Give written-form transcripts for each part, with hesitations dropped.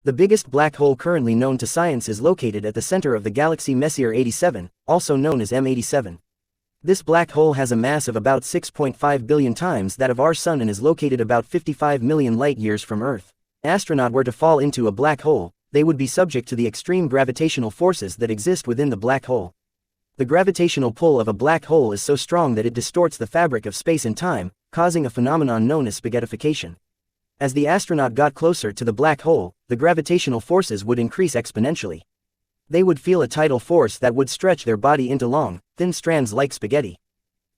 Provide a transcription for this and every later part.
The biggest black hole currently known to science is located at the center of the galaxy Messier 87, also known as M87. This black hole has a mass of about 6.5 billion times that of our Sun and is located about 55 million light-years from Earth. If an astronaut were to fall into a black hole, they would be subject to the extreme gravitational forces that exist within the black hole. The gravitational pull of a black hole is so strong that it distorts the fabric of space and time, causing a phenomenon known as spaghettification. As the astronaut got closer to the black hole, the gravitational forces would increase exponentially. They would feel a tidal force that would stretch their body into long, thin strands like spaghetti.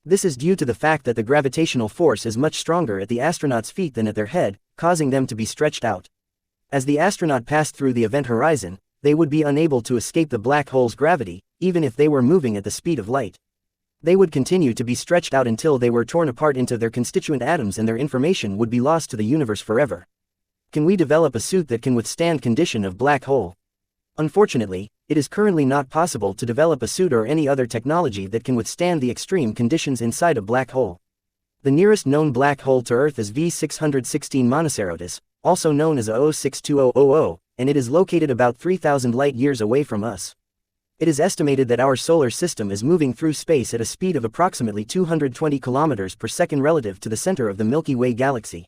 This is due to the fact that the gravitational force is much stronger at the astronaut's feet than at their head, causing them to be stretched out. As the astronaut passed through the event horizon, they would be unable to escape the black hole's gravity, even if they were moving at the speed of light. They would continue to be stretched out until they were torn apart into their constituent atoms and their information would be lost to the universe forever. Can we develop a suit that can withstand condition of black hole? Unfortunately, it is currently not possible to develop a suit or any other technology that can withstand the extreme conditions inside a black hole. The nearest known black hole to Earth is V616 Monocerotis, also known as A062000, and it is located about 3,000 light-years away from us. It is estimated that our solar system is moving through space at a speed of approximately 220 kilometers per second relative to the center of the Milky Way galaxy.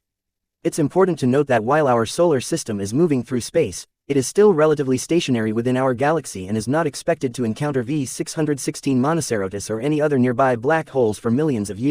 It's important to note that while our solar system is moving through space, it is still relatively stationary within our galaxy and is not expected to encounter V616 Monocerotis or any other nearby black holes for millions of years.